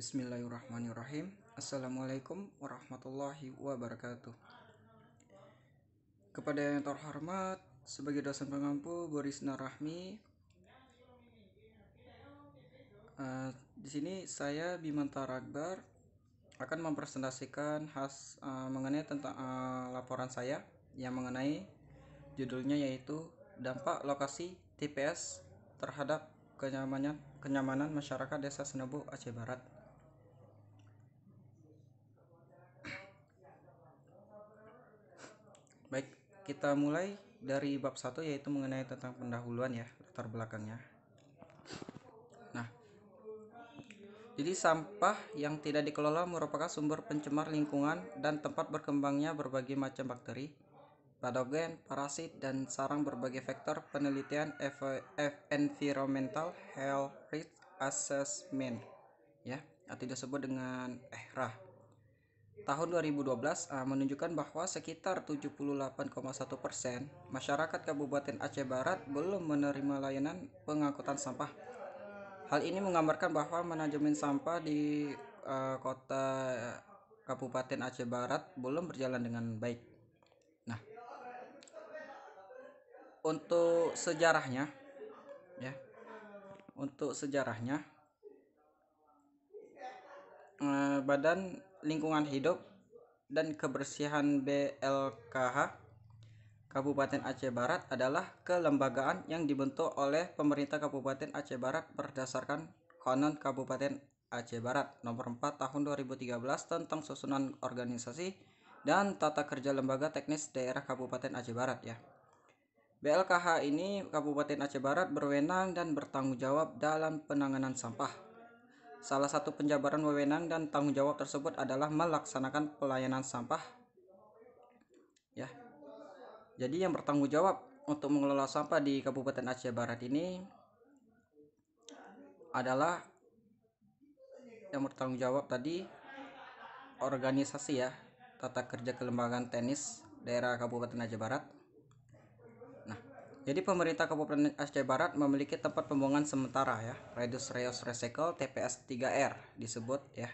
Bismillahirrahmanirrahim. Assalamualaikum warahmatullahi wabarakatuh. Kepada yang terhormat sebagai dosen pengampu Bu Risna Rahmi, di sini saya Bimantara Akbar akan mempresentasikan mengenai tentang laporan saya yang mengenai judulnya yaitu dampak lokasi TPS terhadap kenyamanan masyarakat Desa Senebu, Aceh Barat. Baik, kita mulai dari bab 1 yaitu mengenai tentang pendahuluan ya, latar belakangnya. Nah, jadi sampah yang tidak dikelola merupakan sumber pencemar lingkungan dan tempat berkembangnya berbagai macam bakteri, patogen, parasit, dan sarang berbagai faktor penelitian Environmental Health Risk Assessment ya, atau disebut dengan EHRA. Tahun 2012 menunjukkan bahwa sekitar 78,1% masyarakat Kabupaten Aceh Barat belum menerima layanan pengangkutan sampah. Hal ini menggambarkan bahwa manajemen sampah di kota Kabupaten Aceh Barat belum berjalan dengan baik. Nah, untuk sejarahnya ya, Badan Lingkungan Hidup dan Kebersihan BLKH Kabupaten Aceh Barat adalah kelembagaan yang dibentuk oleh pemerintah Kabupaten Aceh Barat berdasarkan Konon Kabupaten Aceh Barat nomor 4 tahun 2013 tentang susunan organisasi dan tata kerja lembaga teknis daerah Kabupaten Aceh Barat ya. BLKH ini Kabupaten Aceh Barat berwenang dan bertanggung jawab dalam penanganan sampah. Salah satu penjabaran wewenang dan tanggung jawab tersebut adalah melaksanakan pelayanan sampah ya. Jadi yang bertanggung jawab untuk mengelola sampah di Kabupaten Aceh Barat ini adalah yang bertanggung jawab tadi organisasi ya, tata kerja kelembagaan teknis daerah Kabupaten Aceh Barat. Nah, jadi pemerintah Kabupaten Aceh Barat memiliki tempat pembuangan sementara ya, Reduce Reuse Recycle TPS 3R disebut ya,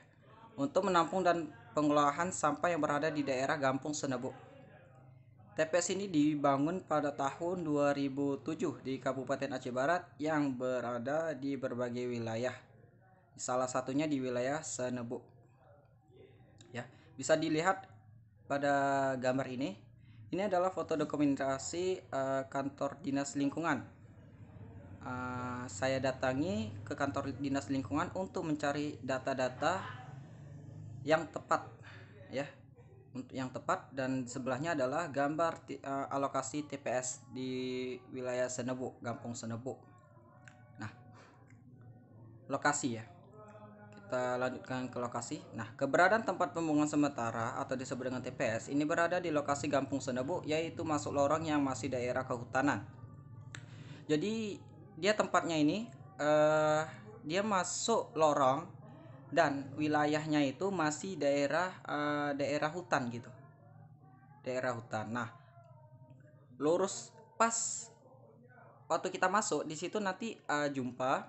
untuk menampung dan pengolahan sampah yang berada di daerah Gampung Senebu. TPS ini dibangun pada tahun 2007 di Kabupaten Aceh Barat yang berada di berbagai wilayah. Salah satunya di wilayah Senebu. Ya, bisa dilihat pada gambar ini. Ini adalah foto dokumentasi kantor dinas lingkungan. Saya datangi ke kantor dinas lingkungan untuk mencari data-data yang tepat ya, yang tepat, dan sebelahnya adalah gambar alokasi TPS di wilayah Senebu, Gampung Senebu. Nah, lokasi ya, kita lanjutkan ke lokasi. Nah, keberadaan tempat pembuangan sementara atau disebut dengan TPS ini berada di lokasi Gampung Senebu, yaitu masuk lorong yang masih daerah kehutanan. Jadi dia tempatnya ini dia masuk lorong dan wilayahnya itu masih daerah hutan gitu, daerah hutan. Nah, lurus pas waktu kita masuk di situ nanti jumpa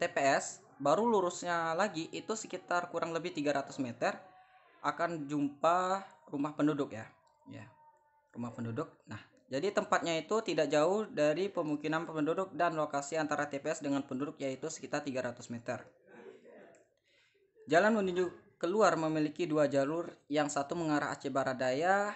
TPS, baru lurusnya lagi itu sekitar kurang lebih 300 meter akan jumpa rumah penduduk ya, rumah penduduk. Nah, jadi tempatnya itu tidak jauh dari pemukiman penduduk dan lokasi antara TPS dengan penduduk yaitu sekitar 300 meter. Jalan menuju keluar memiliki dua jalur, yang satu mengarah Aceh Barat Daya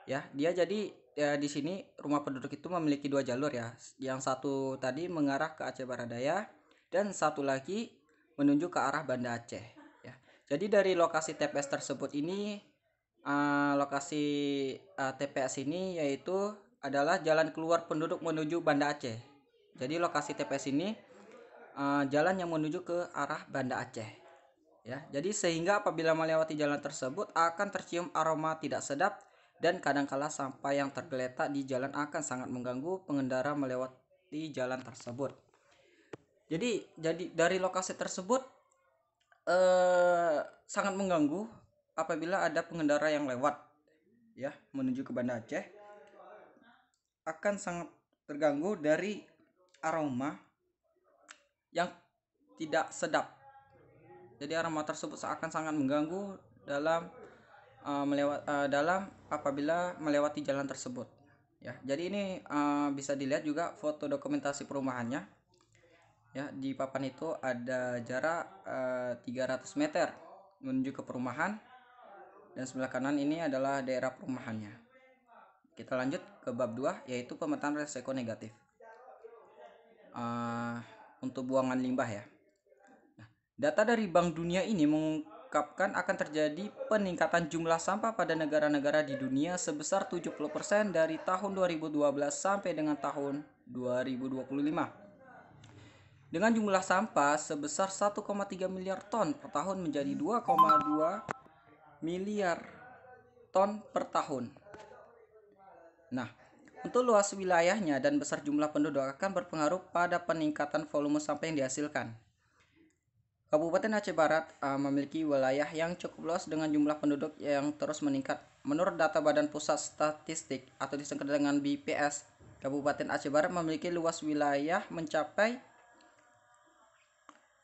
ya. Dia jadi ya, di sini rumah penduduk itu memiliki dua jalur ya. Yang satu tadi mengarah ke Aceh Barat Daya dan satu lagi menuju ke arah Banda Aceh ya. Jadi dari lokasi TPS tersebut ini lokasi TPS ini yaitu adalah jalan keluar penduduk menuju Banda Aceh. Jadi lokasi TPS ini jalan yang menuju ke arah Banda Aceh ya. Jadi sehingga apabila melewati jalan tersebut akan tercium aroma tidak sedap dan kadangkala sampah yang tergeletak di jalan akan sangat mengganggu pengendara melewati jalan tersebut. Jadi dari lokasi tersebut sangat mengganggu apabila ada pengendara yang lewat ya menuju ke Banda Aceh, akan sangat terganggu dari aroma yang tidak sedap Jadi aroma tersebut akan sangat mengganggu dalam apabila melewati jalan tersebut. Ya, jadi ini bisa dilihat juga foto dokumentasi perumahannya. Ya, di papan itu ada jarak 300 meter menuju ke perumahan, dan sebelah kanan ini adalah daerah perumahannya. Kita lanjut ke bab 2, yaitu pemetaan resiko negatif untuk buangan limbah ya. Nah, data dari Bank Dunia ini mengungkapkan akan terjadi peningkatan jumlah sampah pada negara-negara di dunia sebesar 70% dari tahun 2012 sampai dengan tahun 2025. Dengan jumlah sampah sebesar 1,3 miliar ton per tahun menjadi 2,2 miliar ton per tahun. Nah, untuk luas wilayahnya dan besar jumlah penduduk akan berpengaruh pada peningkatan volume sampah yang dihasilkan. Kabupaten Aceh Barat memiliki wilayah yang cukup luas dengan jumlah penduduk yang terus meningkat. Menurut data Badan Pusat Statistik atau disingkat dengan BPS, Kabupaten Aceh Barat memiliki luas wilayah mencapai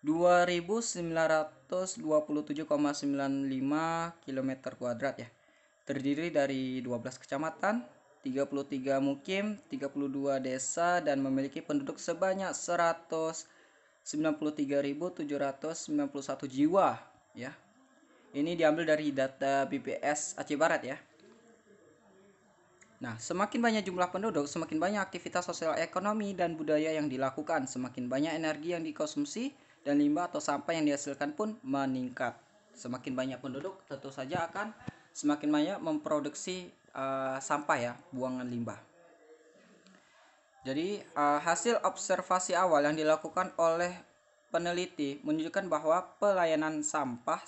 2.927,95 km kuadrat ya. Terdiri dari 12 kecamatan, 33 mukim, 32 desa, dan memiliki penduduk sebanyak 193.791 jiwa ya. Ini diambil dari data BPS Aceh Barat ya. Nah, semakin banyak jumlah penduduk, semakin banyak aktivitas sosial ekonomi dan budaya yang dilakukan, semakin banyak energi yang dikonsumsi, dan limbah atau sampah yang dihasilkan pun meningkat. Semakin banyak penduduk, tentu saja akan semakin banyak memproduksi sampah ya, buangan limbah. Jadi hasil observasi awal yang dilakukan oleh peneliti menunjukkan bahwa pelayanan sampah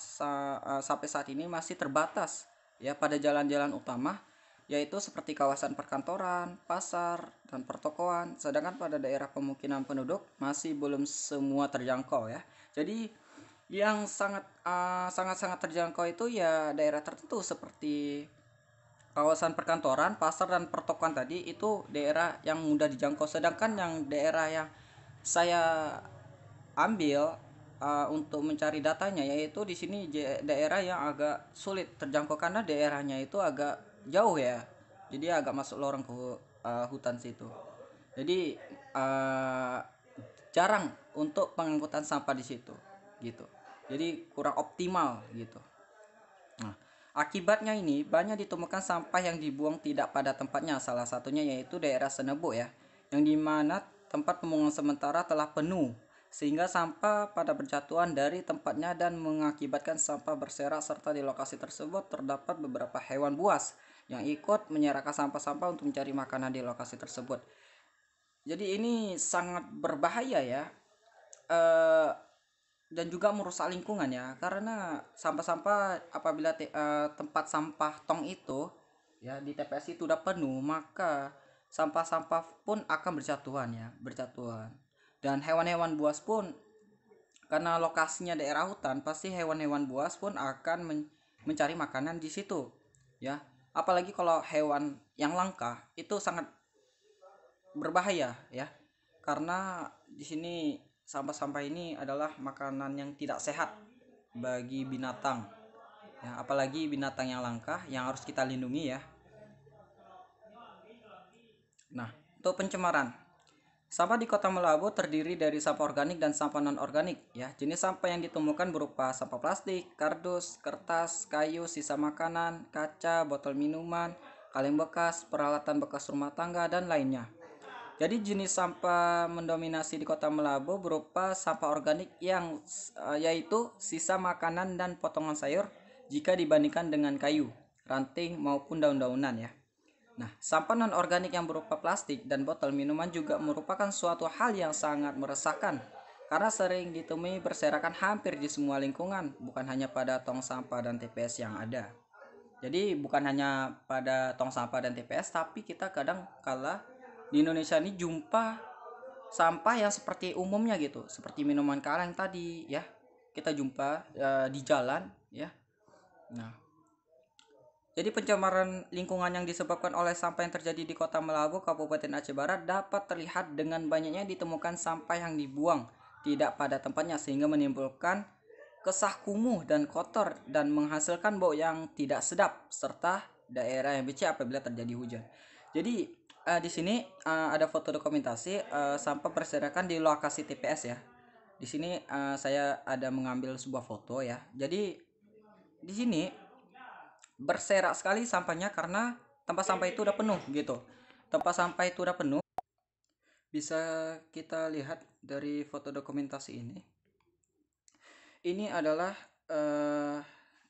sampai saat ini masih terbatas ya pada jalan-jalan utama, yaitu seperti kawasan perkantoran, pasar, dan pertokoan. Sedangkan pada daerah pemukiman penduduk masih belum semua terjangkau ya. Jadi yang sangat terjangkau itu ya daerah tertentu seperti kawasan perkantoran, pasar, dan pertokoan tadi, itu daerah yang mudah dijangkau. Sedangkan yang daerah yang saya ambil untuk mencari datanya, yaitu di sini daerah yang agak sulit terjangkau karena daerahnya itu agak jauh ya. Jadi agak masuk lorong ke hutan situ. Jadi jarang untuk pengangkutan sampah di situ gitu. Jadi kurang optimal gitu. Nah, akibatnya ini banyak ditemukan sampah yang dibuang tidak pada tempatnya. Salah satunya yaitu daerah Senebo ya, yang dimana tempat pembuangan sementara telah penuh sehingga sampah pada berjatuhan dari tempatnya dan mengakibatkan sampah berserak, serta di lokasi tersebut terdapat beberapa hewan buas yang ikut menyerahkan sampah-sampah untuk mencari makanan di lokasi tersebut. Jadi ini sangat berbahaya ya. Dan juga merusak lingkungan ya, karena sampah-sampah apabila tempat sampah tong itu ya di TPS itu udah penuh, maka sampah-sampah pun akan berjatuhan, dan hewan-hewan buas pun, karena lokasinya daerah hutan, pasti hewan-hewan buas pun akan mencari makanan di situ ya. Apalagi kalau hewan yang langka itu sangat berbahaya ya, karena di sini sampah-sampah ini adalah makanan yang tidak sehat bagi binatang ya, apalagi binatang yang langka yang harus kita lindungi ya. Nah, untuk pencemaran sampah di Kota Melabu terdiri dari sampah organik dan sampah non organik ya. Jenis sampah yang ditemukan berupa sampah plastik, kardus, kertas, kayu, sisa makanan, kaca, botol minuman, kaleng bekas, peralatan bekas rumah tangga, dan lainnya. Jadi jenis sampah mendominasi di Kota Melabu berupa sampah organik yang yaitu sisa makanan dan potongan sayur jika dibandingkan dengan kayu, ranting, maupun daun-daunan ya. Nah, sampah non organik yang berupa plastik dan botol minuman juga merupakan suatu hal yang sangat meresahkan karena sering ditemui berserakan hampir di semua lingkungan, bukan hanya pada tong sampah dan TPS yang ada. Jadi bukan hanya pada tong sampah dan TPS, tapi kita kadang kala di Indonesia ini jumpa sampah yang seperti umumnya gitu, seperti minuman kaleng tadi ya. Kita jumpa di jalan ya. Nah, jadi pencemaran lingkungan yang disebabkan oleh sampah yang terjadi di Kota Melabu, Kabupaten Aceh Barat dapat terlihat dengan banyaknya ditemukan sampah yang dibuang tidak pada tempatnya sehingga menimbulkan kesah kumuh dan kotor dan menghasilkan bau yang tidak sedap serta daerah yang becek apabila terjadi hujan. Jadi di sini ada foto dokumentasi sampah berserakan di lokasi TPS ya. Di sini saya ada mengambil sebuah foto ya. Jadi di sini berserak sekali sampahnya karena tempat sampah itu udah penuh gitu. Tempat sampah itu udah penuh. Bisa kita lihat dari foto dokumentasi ini. Ini adalah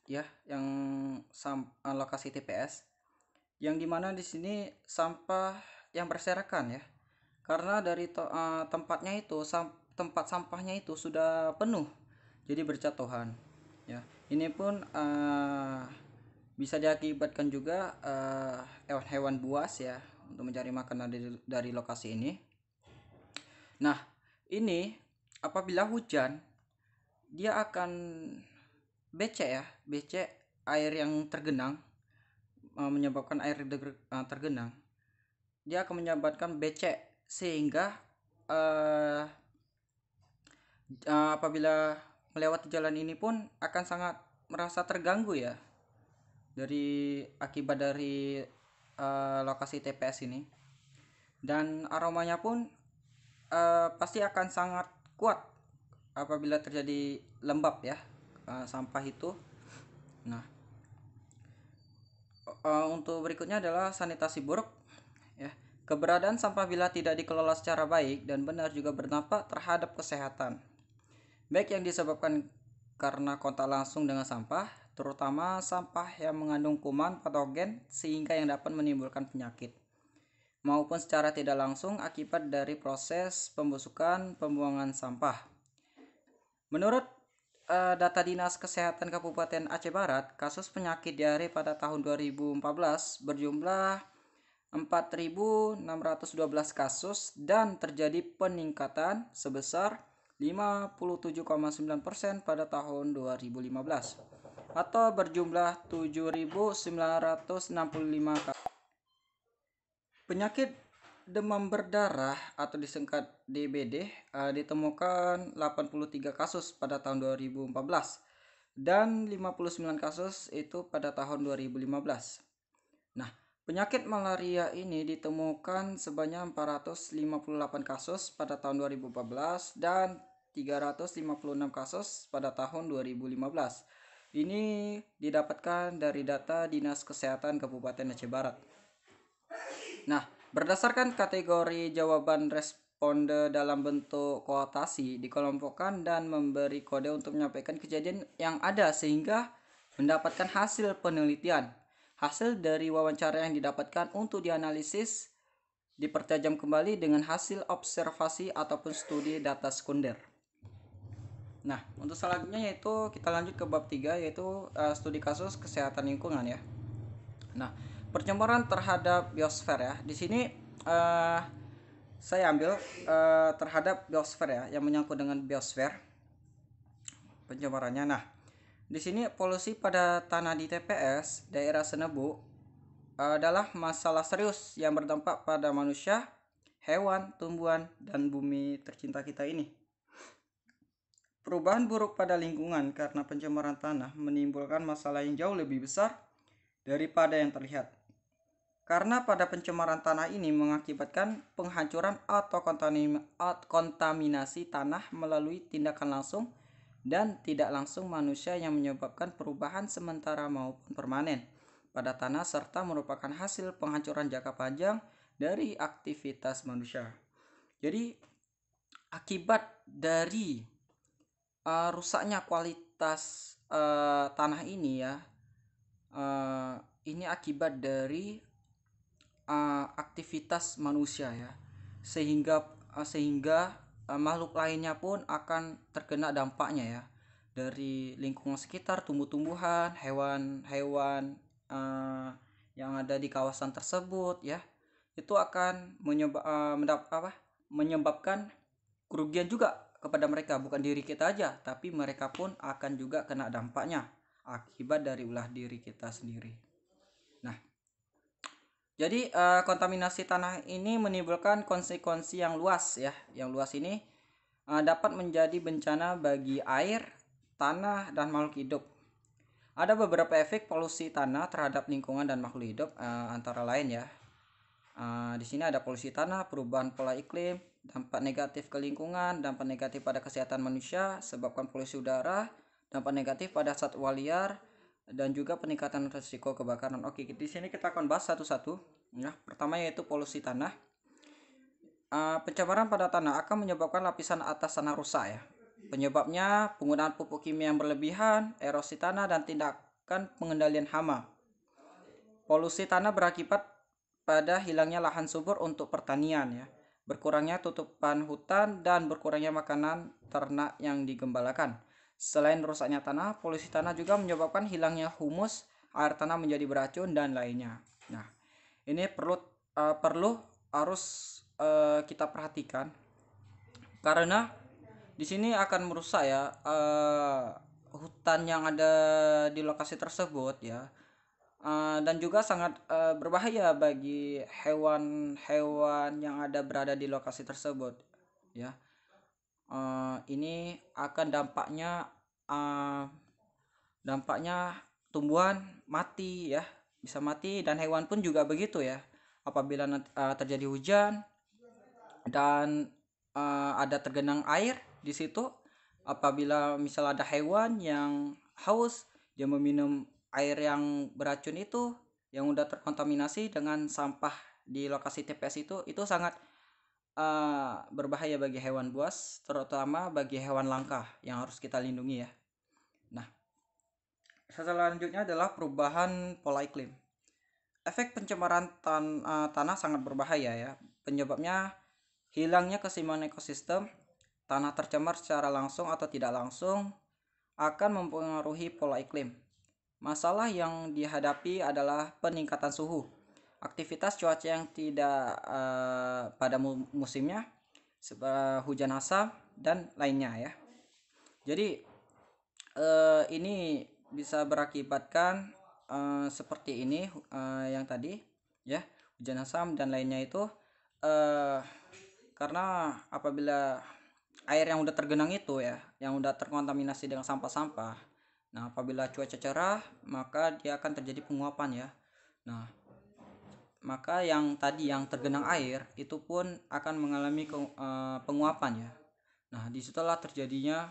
ya yang lokasi TPS yang dimana di sini sampah yang berserakan ya. Karena dari tempatnya itu tempat sampahnya itu sudah penuh. Jadi berjatuhan. Ya, ini pun bisa diakibatkan juga hewan-hewan buas ya untuk mencari makanan dari lokasi ini. Nah, ini apabila hujan dia akan becek ya, becek air yang tergenang menyebabkan air tergenang. Dia akan menyebabkan becek sehingga apabila melewati jalan ini pun akan sangat merasa terganggu ya dari akibat dari lokasi TPS ini, dan aromanya pun pasti akan sangat kuat apabila terjadi lembab ya sampah itu. Nah, untuk berikutnya adalah sanitasi buruk ya. Keberadaan sampah bila tidak dikelola secara baik dan benar juga berdampak terhadap kesehatan, baik yang disebabkan karena kontak langsung dengan sampah, terutama sampah yang mengandung kuman patogen sehingga yang dapat menimbulkan penyakit, maupun secara tidak langsung akibat dari proses pembusukan pembuangan sampah. Menurut data Dinas Kesehatan Kabupaten Aceh Barat, kasus penyakit diare pada tahun 2014 berjumlah 4.612 kasus dan terjadi peningkatan sebesar 57,9% pada tahun 2015 atau berjumlah 7.965 kasus. Penyakit demam berdarah atau disingkat DBD ditemukan 83 kasus pada tahun 2014 dan 59 kasus itu pada tahun 2015. Nah, penyakit malaria ini ditemukan sebanyak 458 kasus pada tahun 2014 dan 356 kasus pada tahun 2015. Ini didapatkan dari data Dinas Kesehatan Kabupaten Aceh Barat. Nah, berdasarkan kategori jawaban responde dalam bentuk kuotasi dikelompokkan dan memberi kode untuk menyampaikan kejadian yang ada sehingga mendapatkan hasil penelitian. Hasil dari wawancara yang didapatkan untuk dianalisis dipertajam kembali dengan hasil observasi ataupun studi data sekunder. Nah, untuk selanjutnya yaitu kita lanjut ke bab 3 yaitu studi kasus kesehatan lingkungan ya. Nah, pencemaran terhadap biosfer ya. Di sini saya ambil terhadap biosfer ya, yang menyangkut dengan biosfer pencemarannya. Nah, di sini polusi pada tanah di TPS daerah Senebu adalah masalah serius yang berdampak pada manusia, hewan, tumbuhan, dan bumi tercinta kita ini. Perubahan buruk pada lingkungan karena pencemaran tanah menimbulkan masalah yang jauh lebih besar daripada yang terlihat. Karena pada pencemaran tanah ini mengakibatkan penghancuran atau kontaminasi tanah melalui tindakan langsung dan tidak langsung manusia yang menyebabkan perubahan sementara maupun permanen pada tanah serta merupakan hasil penghancuran jangka panjang dari aktivitas manusia. Jadi akibat dari rusaknya kualitas tanah ini ya, ini akibat dari aktivitas manusia ya, sehingga makhluk lainnya pun akan terkena dampaknya ya, dari lingkungan sekitar, tumbuh-tumbuhan, hewan-hewan yang ada di kawasan tersebut ya, itu akan menyebabkan kerugian juga kepada mereka, bukan diri kita aja, tapi mereka pun akan juga kena dampaknya akibat dari ulah diri kita sendiri. Nah, jadi kontaminasi tanah ini menimbulkan konsekuensi yang luas ya. Yang luas ini dapat menjadi bencana bagi air, tanah, dan makhluk hidup. Ada beberapa efek polusi tanah terhadap lingkungan dan makhluk hidup, antara lain ya. Di sini ada polusi tanah, perubahan pola iklim, dampak negatif ke lingkungan, dampak negatif pada kesehatan manusia, sebabkan polusi udara, dampak negatif pada satwa liar, dan juga peningkatan risiko kebakaran. Oke, di sini kita akan bahas satu-satu. Ya, pertama yaitu polusi tanah. Pencemaran pada tanah akan menyebabkan lapisan atas tanah rusak ya. Penyebabnya penggunaan pupuk kimia yang berlebihan, erosi tanah, dan tindakan pengendalian hama. Polusi tanah berakibat pada hilangnya lahan subur untuk pertanian ya, berkurangnya tutupan hutan, dan berkurangnya makanan ternak yang digembalakan. Selain rusaknya tanah, polusi tanah juga menyebabkan hilangnya humus, air tanah menjadi beracun, dan lainnya. Nah, ini perlu harus kita perhatikan karena di sini akan merusak ya hutan yang ada di lokasi tersebut ya. Dan juga sangat berbahaya bagi hewan-hewan yang berada di lokasi tersebut ya. Ini akan dampaknya tumbuhan mati ya, bisa mati, dan hewan pun juga begitu ya. Apabila terjadi hujan dan ada tergenang air di situ, apabila misal ada hewan yang haus, dia meminum air yang beracun itu, yang udah terkontaminasi dengan sampah di lokasi TPS itu sangat berbahaya bagi hewan buas, terutama bagi hewan langka yang harus kita lindungi ya. Nah, selanjutnya adalah perubahan pola iklim. Efek pencemaran tanah sangat berbahaya ya. Penyebabnya hilangnya keseimbangan ekosistem. Tanah tercemar secara langsung atau tidak langsung akan mempengaruhi pola iklim. Masalah yang dihadapi adalah peningkatan suhu, aktivitas cuaca yang tidak pada musimnya, hujan asam, dan lainnya ya. Jadi ini bisa berakibatkan seperti ini yang tadi ya, hujan asam dan lainnya itu karena apabila air yang udah tergenang itu ya, yang udah terkontaminasi dengan sampah-sampah, nah apabila cuaca cerah maka dia akan terjadi penguapan ya. Nah, maka yang tadi yang tergenang air itu pun akan mengalami penguapan ya. Nah, disitulah terjadinya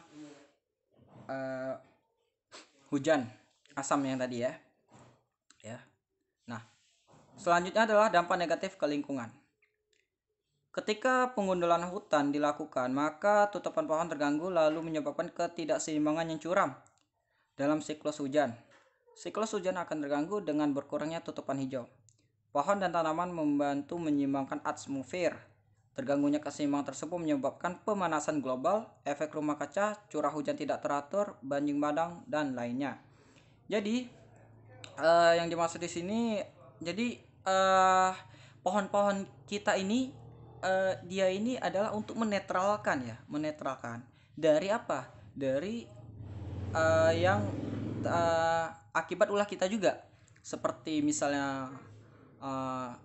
hujan asam yang tadi ya. Nah, selanjutnya adalah dampak negatif ke lingkungan. Ketika pengundulan hutan dilakukan, maka tutupan pohon terganggu lalu menyebabkan ketidakseimbangan yang curam dalam siklus hujan. Siklus hujan akan terganggu dengan berkurangnya tutupan hijau. Pohon dan tanaman membantu menyeimbangkan atmosfer. Terganggunya keseimbangan tersebut menyebabkan pemanasan global, efek rumah kaca, curah hujan tidak teratur, banjir bandang, dan lainnya. Jadi yang dimaksud di sini, jadi pohon-pohon kita ini dia ini adalah untuk menetralkan dari apa? Dari yang akibat ulah kita juga, seperti misalnya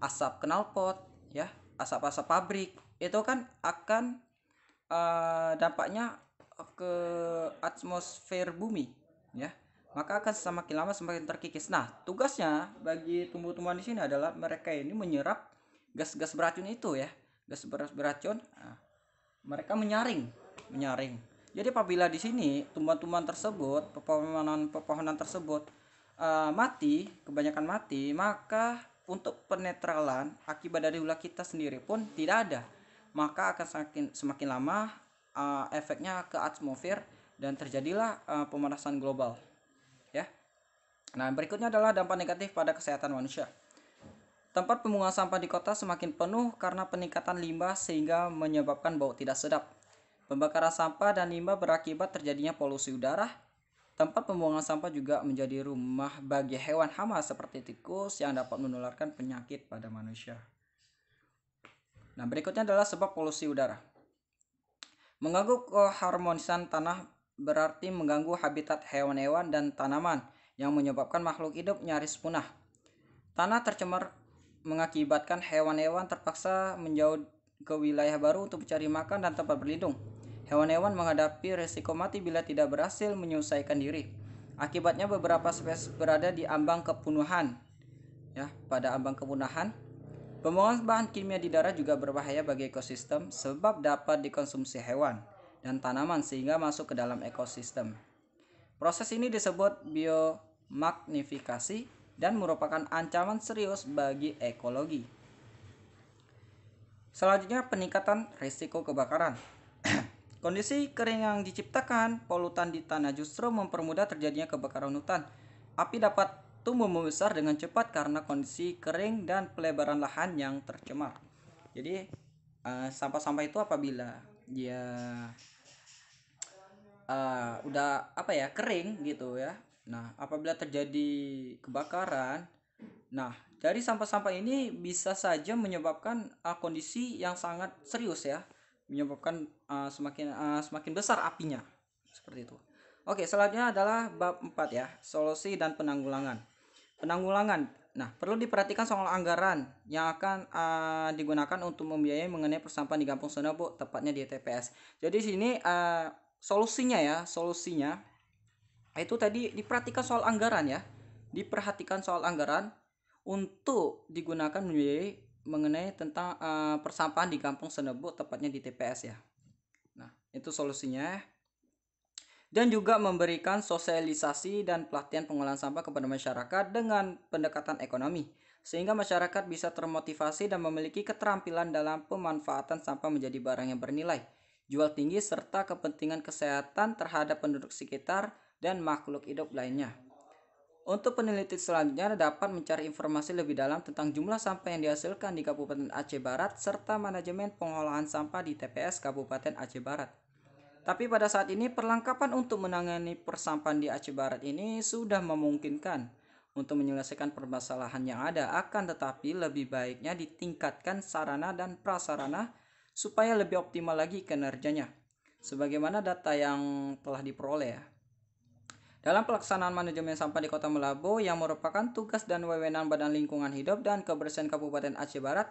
asap knalpot ya, asap-asap pabrik itu kan akan dampaknya ke atmosfer bumi ya, maka akan semakin lama semakin terkikis. Nah, tugasnya bagi tumbuh-tumbuhan di sini adalah mereka ini menyerap gas-gas beracun itu ya, gas beracun. Nah, mereka menyaring. Jadi apabila di sini tumbuhan-tumbuhan tersebut, pepohonan tersebut kebanyakan mati, maka untuk penetralan akibat dari ulah kita sendiri pun tidak ada, maka akan semakin lama efeknya ke atmosfer dan terjadilah pemanasan global ya. Nah, berikutnya adalah dampak negatif pada kesehatan manusia. Tempat pembuangan sampah di kota semakin penuh karena peningkatan limbah sehingga menyebabkan bau tidak sedap. Pembakaran sampah dan limbah berakibat terjadinya polusi udara. Tempat pembuangan sampah juga menjadi rumah bagi hewan hama seperti tikus yang dapat menularkan penyakit pada manusia. Nah, berikutnya adalah sebab polusi udara. Mengganggu keharmonisan tanah berarti mengganggu habitat hewan-hewan dan tanaman yang menyebabkan makhluk hidup nyaris punah. Tanah tercemar mengakibatkan hewan-hewan terpaksa menjauh ke wilayah baru untuk mencari makan dan tempat berlindung. Hewan-hewan menghadapi resiko mati bila tidak berhasil menyelesaikan diri. Akibatnya beberapa spesies berada di ambang kepunahan. Ya, pada ambang kepunahan. Pembuangan bahan kimia di darat juga berbahaya bagi ekosistem sebab dapat dikonsumsi hewan dan tanaman sehingga masuk ke dalam ekosistem. Proses ini disebut biomagnifikasi dan merupakan ancaman serius bagi ekologi. Selanjutnya, peningkatan risiko kebakaran. Kondisi kering yang diciptakan polutan di tanah justru mempermudah terjadinya kebakaran hutan. Api dapat tumbuh membesar dengan cepat karena kondisi kering dan pelebaran lahan yang tercemar. Jadi sampah-sampah itu apabila dia udah kering gitu ya. Nah, apabila terjadi kebakaran, nah dari sampah-sampah ini bisa saja menyebabkan kondisi yang sangat serius ya, menyebabkan semakin besar apinya seperti itu. Oke, selanjutnya adalah bab 4 ya, solusi dan penanggulangan. Penanggulangan. Nah, perlu diperhatikan soal anggaran yang akan digunakan untuk membiayai mengenai persampahan di Kampung Senebo, tepatnya di TPS. Jadi sini solusinya itu tadi diperhatikan soal anggaran ya. Diperhatikan soal anggaran untuk digunakan membiayai mengenai tentang persampahan di Kampung Senebo, tepatnya di TPS ya. Nah, itu solusinya. Dan juga memberikan sosialisasi dan pelatihan pengolahan sampah kepada masyarakat dengan pendekatan ekonomi, sehingga masyarakat bisa termotivasi dan memiliki keterampilan dalam pemanfaatan sampah menjadi barang yang bernilai, jual tinggi, serta kepentingan kesehatan terhadap penduduk sekitar dan makhluk hidup lainnya. Untuk peneliti selanjutnya dapat mencari informasi lebih dalam tentang jumlah sampah yang dihasilkan di Kabupaten Aceh Barat serta manajemen pengolahan sampah di TPS Kabupaten Aceh Barat. Tapi pada saat ini perlengkapan untuk menangani persampahan di Aceh Barat ini sudah memungkinkan untuk menyelesaikan permasalahan yang ada, akan tetapi lebih baiknya ditingkatkan sarana dan prasarana supaya lebih optimal lagi kinerjanya. Sebagaimana data yang telah diperoleh ya. Dalam pelaksanaan manajemen sampah di Kota Melambo yang merupakan tugas dan wewenang Badan Lingkungan Hidup dan Kebersihan Kabupaten Aceh Barat,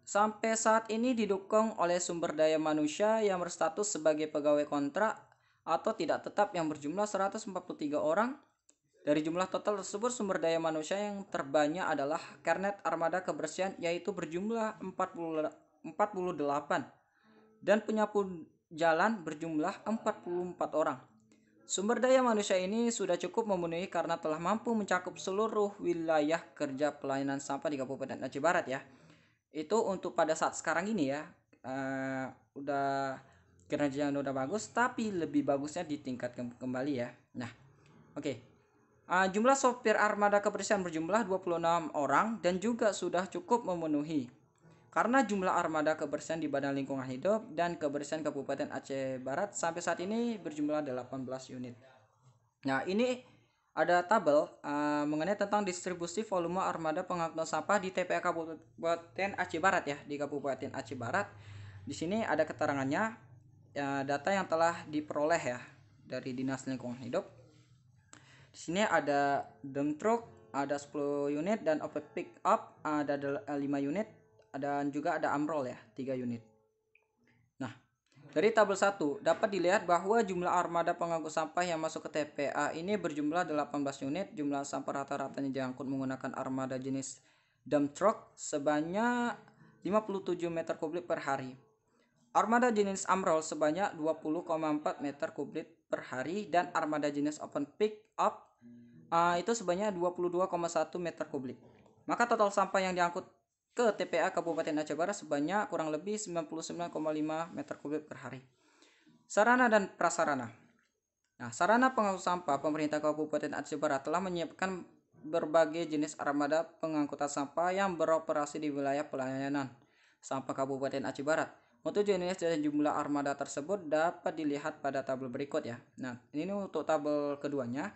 sampai saat ini didukung oleh sumber daya manusia yang berstatus sebagai pegawai kontrak atau tidak tetap yang berjumlah 143 orang. Dari jumlah total tersebut, sumber daya manusia yang terbanyak adalah Kernet Armada Kebersihan yaitu berjumlah 48 dan penyapu jalan berjumlah 44 orang. Sumber daya manusia ini sudah cukup memenuhi karena telah mampu mencakup seluruh wilayah kerja pelayanan sampah di Kabupaten Aceh Barat ya. Itu untuk pada saat sekarang ini ya, udah kinerjanya udah bagus, tapi lebih bagusnya ditingkatkan kembali ya. Nah, oke. Jumlah sopir armada kebersihan berjumlah 26 orang dan juga sudah cukup memenuhi. Karena jumlah armada kebersihan di Badan Lingkungan Hidup dan Kebersihan Kabupaten Aceh Barat sampai saat ini berjumlah 18 unit. Nah, ini ada tabel mengenai tentang distribusi volume armada pengangkutan sampah di TPA Kabupaten Aceh Barat ya, di Kabupaten Aceh Barat. Di sini ada keterangannya, data yang telah diperoleh ya dari Dinas Lingkungan Hidup. Di sini ada dump truck ada 10 unit dan open pick up ada 5 unit, dan juga ada amrol ya 3 unit. Nah, dari tabel 1 dapat dilihat bahwa jumlah armada pengangkut sampah yang masuk ke TPA ini berjumlah 18 unit. Jumlah sampah rata-ratanya diangkut menggunakan armada jenis dump truck sebanyak 57 meter kubik per hari. Armada jenis amrol sebanyak 20,4 meter kubik per hari dan armada jenis open pick up itu sebanyak 22,1 meter kubik. Maka total sampah yang diangkut ke TPA Kabupaten Aceh Barat sebanyak kurang lebih 99,5 meter kubik per hari. Sarana dan prasarana. Nah, sarana pengangkut sampah pemerintah Kabupaten Aceh Barat telah menyiapkan berbagai jenis armada pengangkutan sampah yang beroperasi di wilayah pelayanan sampah Kabupaten Aceh Barat. Untuk jenis dan jumlah armada tersebut dapat dilihat pada tabel berikut ya. Nah, ini untuk tabel keduanya,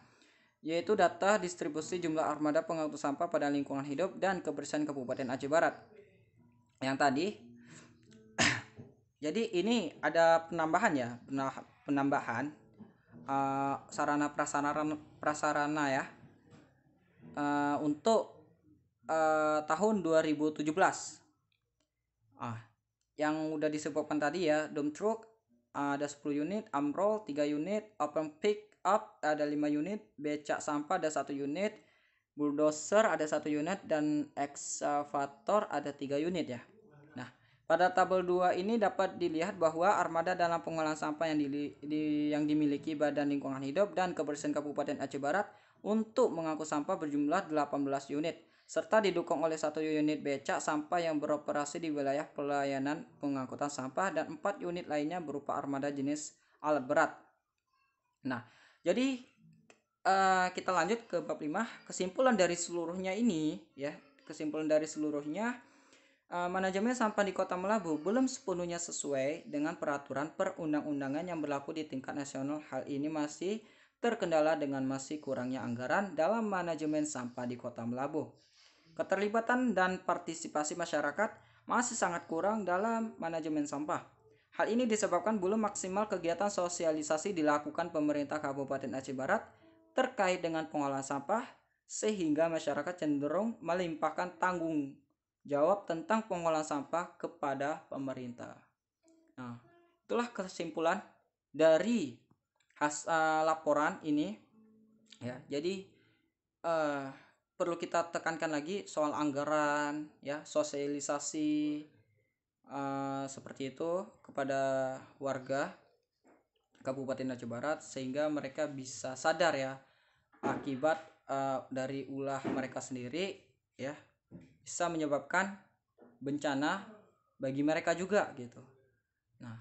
yaitu data distribusi jumlah armada pengangkut sampah pada lingkungan hidup dan kebersihan Kabupaten Aceh Barat. Yang tadi, jadi ini ada penambahan ya, penambahan sarana prasarana ya untuk tahun 2017. Yang udah disebutkan tadi ya, dump truck ada 10 unit, Amroll 3 unit, Open Pick Up ada 5 unit, becak sampah ada 1 unit, bulldozer ada 1 unit, dan eksavator ada 3 unit ya. Nah, pada tabel 2 ini dapat dilihat bahwa armada dalam pengolahan sampah yang dimiliki Badan Lingkungan Hidup dan Kebersihan Kabupaten Aceh Barat untuk mengangkut sampah berjumlah 18 unit, serta didukung oleh 1 unit becak sampah yang beroperasi di wilayah pelayanan pengangkutan sampah dan 4 unit lainnya berupa armada jenis alat berat. Nah, jadi kita lanjut ke bab 5. Kesimpulan dari seluruhnya ini ya, manajemen sampah di Kota Melabu belum sepenuhnya sesuai dengan peraturan perundang-undangan yang berlaku di tingkat nasional. Hal ini masih terkendala dengan masih kurangnya anggaran dalam manajemen sampah di Kota Melabu. Keterlibatan dan partisipasi masyarakat masih sangat kurang dalam manajemen sampah. Hal ini disebabkan belum maksimal kegiatan sosialisasi dilakukan pemerintah Kabupaten Aceh Barat terkait dengan pengolahan sampah, sehingga masyarakat cenderung melimpahkan tanggung jawab tentang pengolahan sampah kepada pemerintah. Nah, itulah kesimpulan dari laporan ini ya. Jadi perlu kita tekankan lagi soal anggaran ya, sosialisasi seperti itu kepada warga Kabupaten Aceh Barat, sehingga mereka bisa sadar ya akibat dari ulah mereka sendiri ya bisa menyebabkan bencana bagi mereka juga gitu. Nah,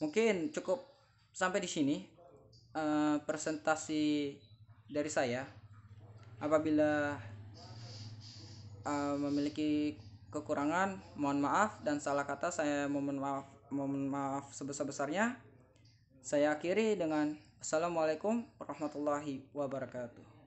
mungkin cukup sampai di sini presentasi dari saya. Apabila memiliki kekurangan, mohon maaf, dan salah kata saya mohon maaf sebesar-besarnya. Saya akhiri dengan Assalamualaikum warahmatullahi wabarakatuh.